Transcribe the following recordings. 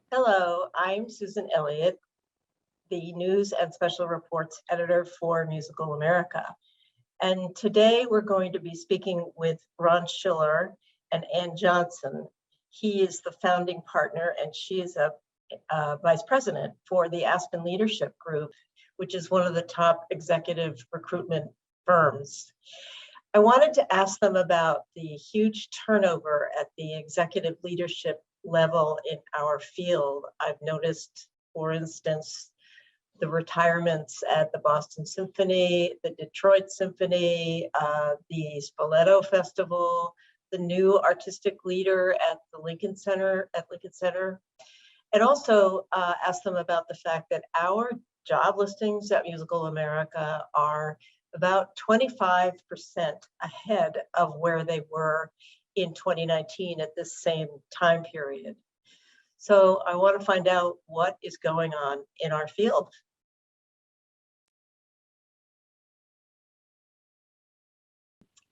Hello, I'm Susan Elliott, the News and Special Reports Editor for Musical America. And today we're going to be speaking with Ron Schiller and Anne Johnson. He is the founding partner and she is a vice president for the Aspen Leadership Group, which is one of the top executive recruitment firms. I wanted to ask them about the huge turnover at the executive leadership level in our field. I've noticed, for instance, the retirements at the Boston Symphony, the Detroit Symphony, the Spoleto Festival, the new artistic leader at the Lincoln Center, and also ask them about the fact that our job listings at Musical America are about 25% ahead of where they were in 2019 at this same time period. So I want to find out what is going on in our field.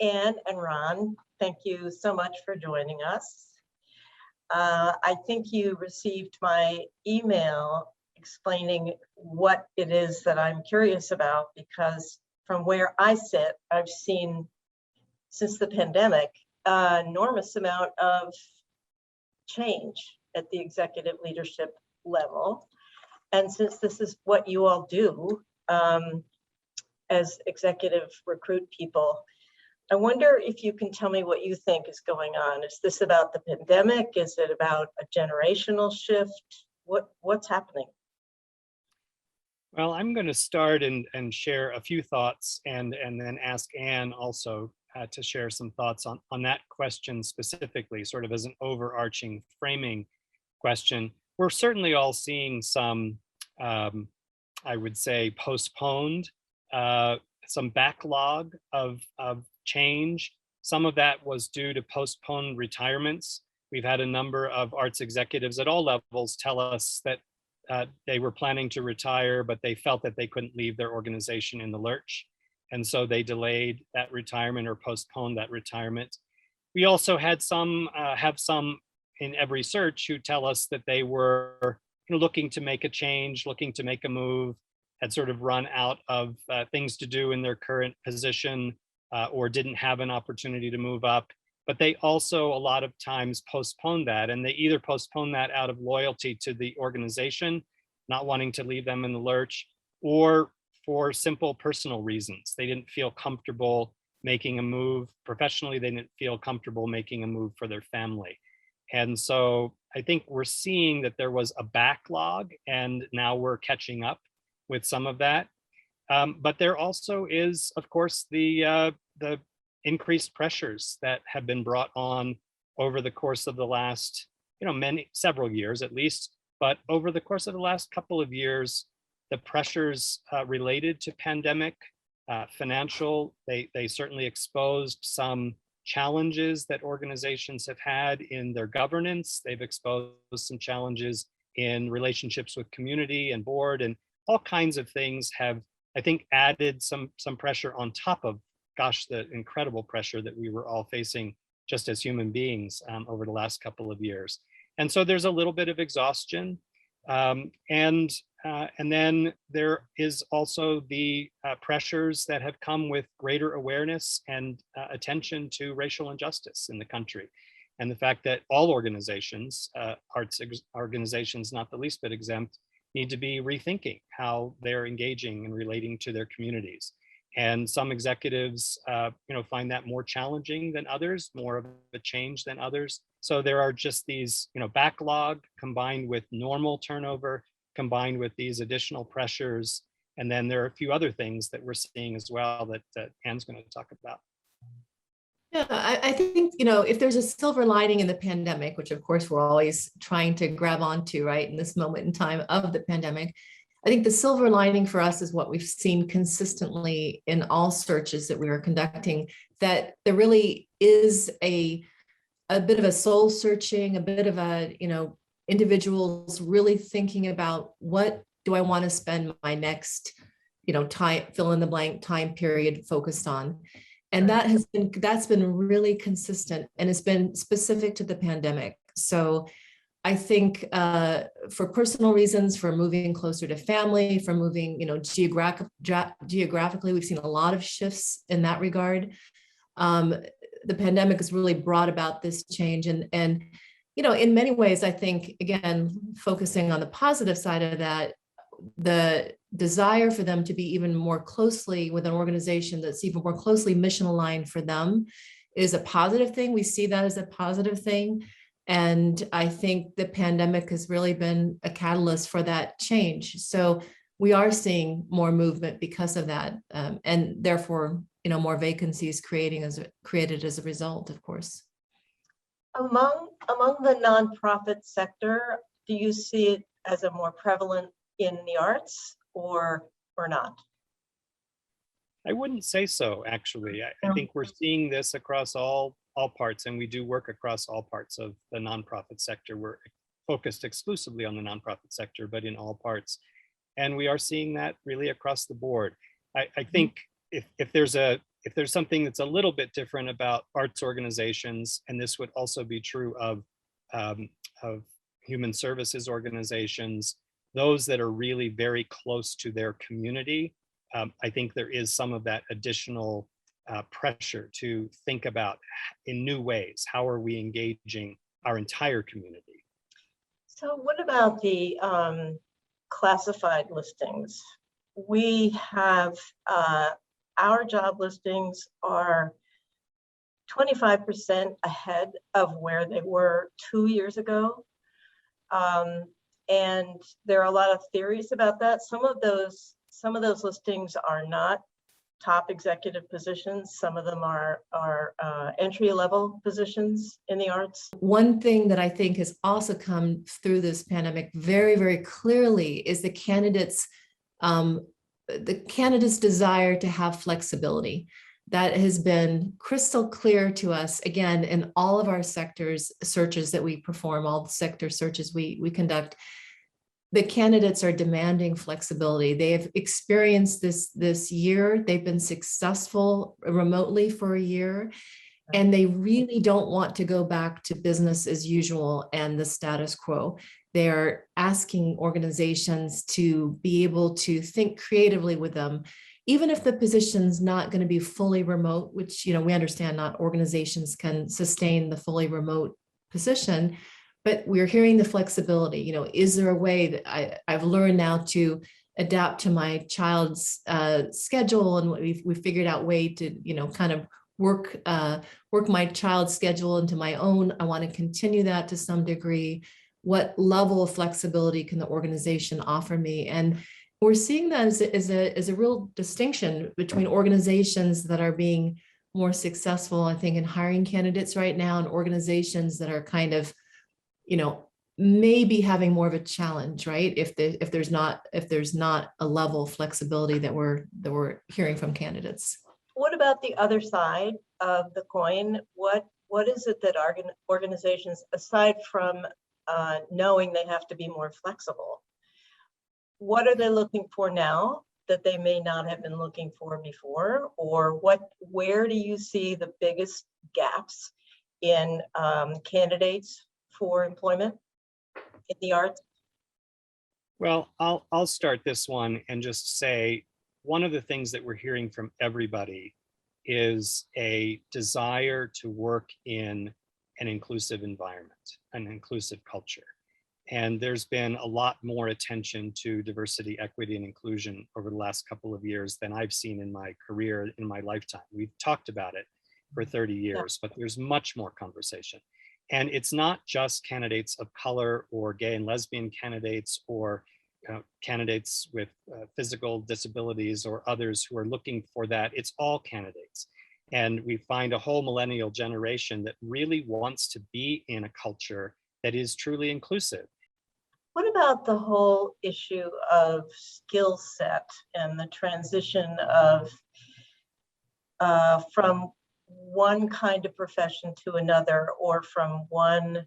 Anne and Ron, thank you so much for joining us. I think you received my email explaining what it is that I'm curious about, because from where I sit, I've seen since the pandemic an enormous amount of change at the executive leadership level. And since this is what you all do as executive recruit people, I wonder if you can tell me what you think is going on. Is this about the pandemic? Is it about a generational shift? What's happening? Well, I'm going to start and share a few thoughts and then ask Anne also to share some thoughts on that question specifically, sort of as an overarching framing question. We're certainly all seeing some, I would say, postponed, some backlog of change. Some of that was due to postponed retirements. We've had a number of arts executives at all levels tell us that they were planning to retire, but they felt that they couldn't leave their organization in the lurch. And so they delayed that retirement or postponed that retirement. We also had have some in every search who tell us that they were looking to make a change, looking to make a move, had sort of run out of things to do in their current position or didn't have an opportunity to move up. But they also a lot of times postpone that, and they either postpone that out of loyalty to the organization, not wanting to leave them in the lurch, or for simple personal reasons. They didn't feel comfortable making a move professionally. They didn't feel comfortable making a move for their family. And so I think we're seeing that there was a backlog, and now we're catching up with some of that. But there also is, of course, the increased pressures that have been brought on over the course of the last, several years at least, but over the course of the last couple of years, the pressures related to pandemic, financial, they certainly exposed some challenges that organizations have had in their governance. They've exposed some challenges in relationships with community and board, and all kinds of things have, I think, added some pressure on top of, gosh, the incredible pressure that we were all facing just as human beings over the last couple of years. And so there's a little bit of exhaustion. And then there is also the pressures that have come with greater awareness and attention to racial injustice in the country. And the fact that all organizations, arts organizations, not the least bit exempt, need to be rethinking how they're engaging and relating to their communities. And some executives, find that more challenging than others, more of a change than others. So there are just these, backlog combined with normal turnover, combined with these additional pressures. And then there are a few other things that we're seeing as well that Anne's going to talk about. Yeah, I think, if there's a silver lining in the pandemic, which of course we're always trying to grab onto, right, in this moment in time of the pandemic, I think the silver lining for us is what we've seen consistently in all searches that we are conducting, that there really is a bit of a soul searching, a bit of a, individuals really thinking about, what do I want to spend my next, time, fill in the blank time period focused on. And that's been really consistent, and it's been specific to the pandemic. So I think for personal reasons, for moving closer to family, for moving, geographically, we've seen a lot of shifts in that regard. The pandemic has really brought about this change, and in many ways, I think, again, focusing on the positive side of that, the desire for them to be even more closely with an organization that's even more closely mission aligned for them is a positive thing. We see that as a positive thing. And I think the pandemic has really been a catalyst for that change. So we are seeing more movement because of that. And therefore, more vacancies created as a result, of course. Among the nonprofit sector, do you see it as a more prevalent in the arts or not? I wouldn't say so, actually. I think we're seeing this across all parts, and we do work across all parts of the nonprofit sector. We're focused exclusively on the nonprofit sector, but in all parts. And we are seeing that really across the board. I think if there's something that's a little bit different about arts organizations, and this would also be true of human services organizations, those that are really very close to their community, I think there is some of that additional pressure to think about in new ways. How are we engaging our entire community? So what about the classified listings? We have our job listings are 25% ahead of where they were 2 years ago. And there are a lot of theories about that. Some of those listings are not top executive positions. Some of them are entry-level positions in the arts. One thing that I think has also come through this pandemic very, very clearly is the candidates' desire to have flexibility. That has been crystal clear to us, again, in all of our sectors searches that we perform, all the sector searches we conduct. The candidates are demanding flexibility. They have experienced this year. They've been successful remotely for a year, and they really don't want to go back to business as usual and the status quo. They are asking organizations to be able to think creatively with them, even if the position's not going to be fully remote, which, we understand not organizations can sustain the fully remote position, but we're hearing the flexibility. Is there a way that I've learned now to adapt to my child's schedule, and we've figured out way to, kind of work my child's schedule into my own. I want to continue that to some degree. What level of flexibility can the organization offer me? And we're seeing that as a real distinction between organizations that are being more successful, I think, in hiring candidates right now, and organizations that are kind of, maybe having more of a challenge, right? If there's not a level of flexibility that we're hearing from candidates. What about the other side of the coin? What is it that organizations, aside from knowing they have to be more flexible, what are they looking for now that they may not have been looking for before? Or where do you see the biggest gaps in candidates for employment in the arts? Well, I'll start this one and just say, one of the things that we're hearing from everybody is a desire to work in an inclusive environment, an inclusive culture. And there's been a lot more attention to diversity, equity, and inclusion over the last couple of years than I've seen in my career, in my lifetime. We've talked about it for 30 years, but there's much more conversation. And it's not just candidates of color or gay and lesbian candidates or candidates with physical disabilities or others who are looking for that. It's all candidates. And we find a whole millennial generation that really wants to be in a culture that is truly inclusive. What about the whole issue of skill set and the transition of from one kind of profession to another, or from one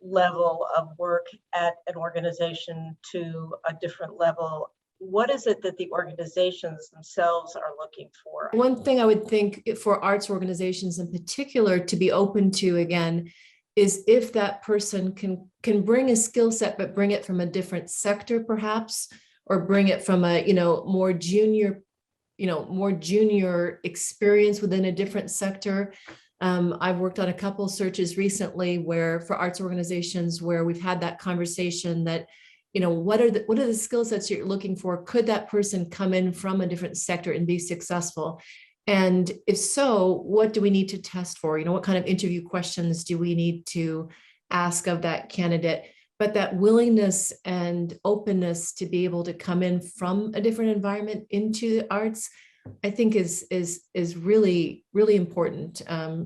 level of work at an organization to a different level? What is it that the organizations themselves are looking for? One thing I would think for arts organizations in particular to be open to, again, is if that person can bring a skill set, but bring it from a different sector perhaps, or bring it from a, more junior experience within a different sector. I've worked on a couple searches recently where for arts organizations where we've had that conversation that, what are the skill sets you're looking for? Could that person come in from a different sector and be successful? And if so, what do we need to test for? What kind of interview questions do we need to ask of that candidate? But that willingness and openness to be able to come in from a different environment into the arts, I think is really, really important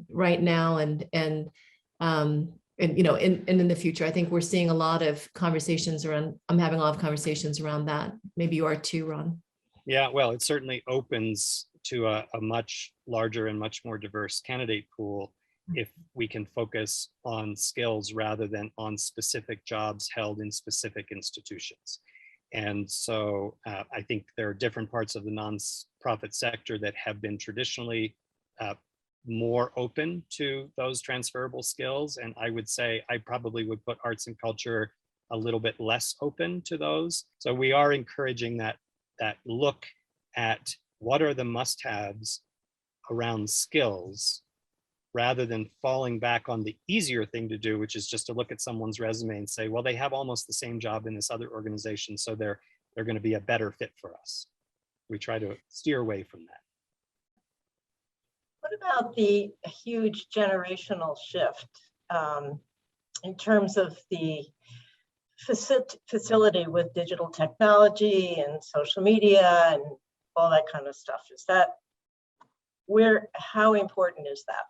right now, and in the future. I think we're seeing a lot of conversations around. I'm having a lot of conversations around that. Maybe you are too, Ron. Yeah, well, it certainly opens to a much larger and much more diverse candidate pool if we can focus on skills rather than on specific jobs held in specific institutions. And so I think there are different parts of the nonprofit sector that have been traditionally more open to those transferable skills. And I would say I probably would put arts and culture a little bit less open to those. So we are encouraging that look at what are the must-haves around skills, rather than falling back on the easier thing to do, which is just to look at someone's resume and say, well, they have almost the same job in this other organization, so they're going to be a better fit for us. We try to steer away from that. What about the huge generational shift in terms of the facility with digital technology and social media and all that kind of stuff? Is that how important is that?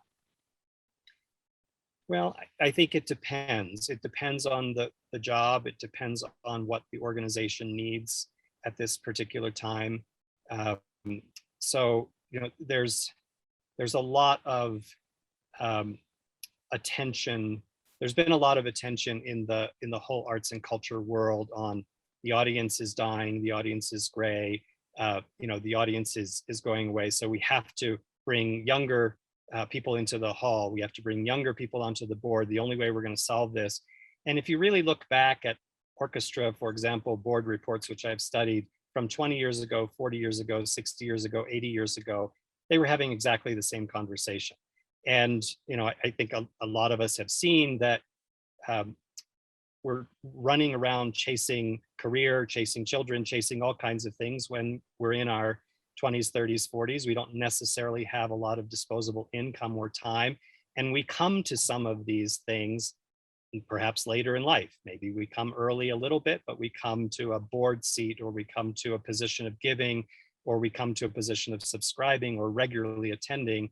Well, I think it depends. It depends on the job. It depends on what the organization needs at this particular time. So, there's a lot of attention. There's been a lot of attention in the whole arts and culture world on the audience is dying, the audience is gray, the audience is going away. So we have to bring younger people into the hall. We have to bring younger people onto the board. The only way we're going to solve this. And if you really look back at orchestra, for example, board reports, which I've studied from 20 years ago, 40 years ago, 60 years ago, 80 years ago, they were having exactly the same conversation. And, I think a lot of us have seen that we're running around chasing career, chasing children, chasing all kinds of things when we're in our 20s, 30s, 40s. We don't necessarily have a lot of disposable income or time. And we come to some of these things perhaps later in life. Maybe we come early a little bit, but we come to a board seat, or we come to a position of giving, or we come to a position of subscribing or regularly attending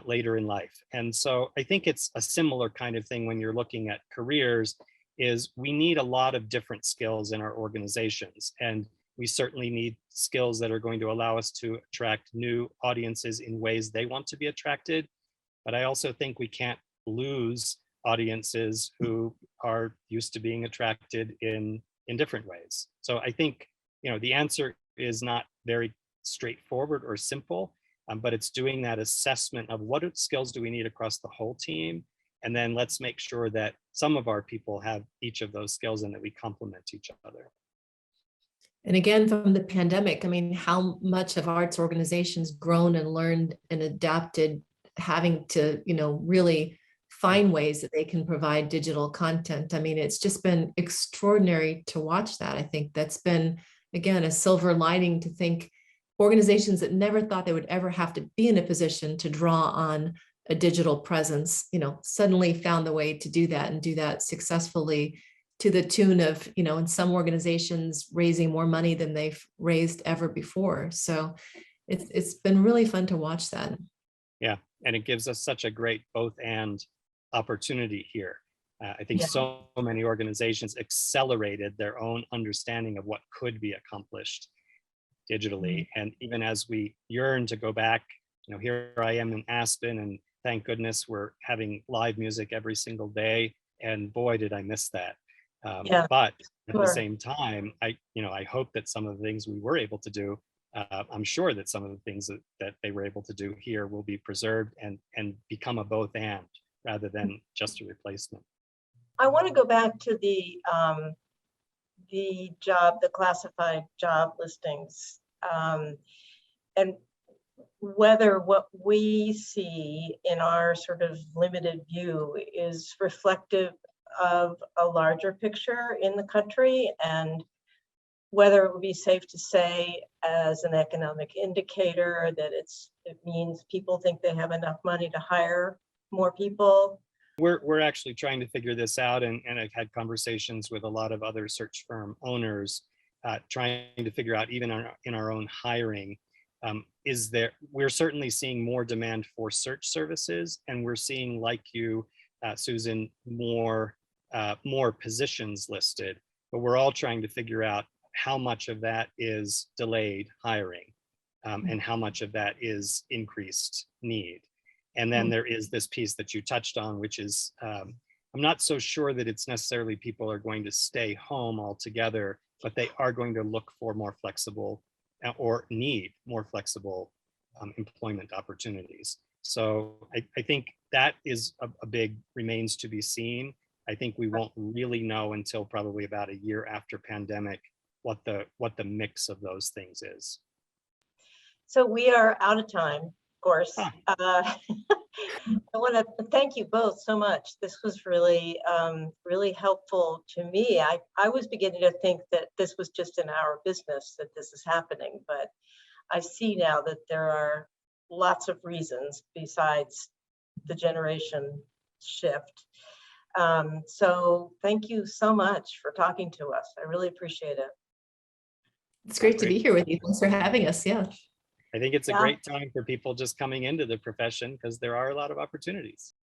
later in life. And so I think it's a similar kind of thing when you're looking at careers, is we need a lot of different skills in our organizations. And we certainly need skills that are going to allow us to attract new audiences in ways they want to be attracted. But I also think we can't lose audiences who are used to being attracted in different ways. So I think, the answer is not very straightforward or simple, but it's doing that assessment of what skills do we need across the whole team. And then let's make sure that some of our people have each of those skills and that we complement each other. And again, from the pandemic, how much have arts organizations grown and learned and adapted, having to, really find ways that they can provide digital content. It's just been extraordinary to watch that. I think that's been, again, a silver lining to think organizations that never thought they would ever have to be in a position to draw on a digital presence, suddenly found the way to do that and do that successfully, to the tune of, in some organizations raising more money than they've raised ever before. So it's been really fun to watch that. Yeah, and it gives us such a great both and opportunity here. I think so many organizations accelerated their own understanding of what could be accomplished digitally. And even as we yearn to go back, here I am in Aspen, and thank goodness we're having live music every single day. And boy, did I miss that. But at the same time, I hope that some of the things we were able to do, I'm sure that some of the things that they were able to do here will be preserved and become a both and, rather than just a replacement. I want to go back to the classified job listings, and whether what we see in our sort of limited view is reflective of a larger picture in the country, and whether it would be safe to say as an economic indicator that it means people think they have enough money to hire more people. We're actually trying to figure this out, and I've had conversations with a lot of other search firm owners, trying to figure out, even in our own hiring, we're certainly seeing more demand for search services, and we're seeing, like you, Susan, more positions listed, but we're all trying to figure out how much of that is delayed hiring, and how much of that is increased need. And then there is this piece that you touched on, which is, I'm not so sure that it's necessarily people are going to stay home altogether, but they are going to look for more flexible or need more flexible employment opportunities. So I think that is a big remains to be seen. I think we won't really know until probably about a year after pandemic what the mix of those things is. So we are out of time, of course. I want to thank you both so much. This was really, really helpful to me. I was beginning to think that this was just in our business that this is happening, but I see now that there are lots of reasons besides the generation shift. So thank you so much for talking to us. I really appreciate it. It's great to be here with you. Thanks for having us. Yeah. I think it's a great time for people just coming into the profession, because there are a lot of opportunities.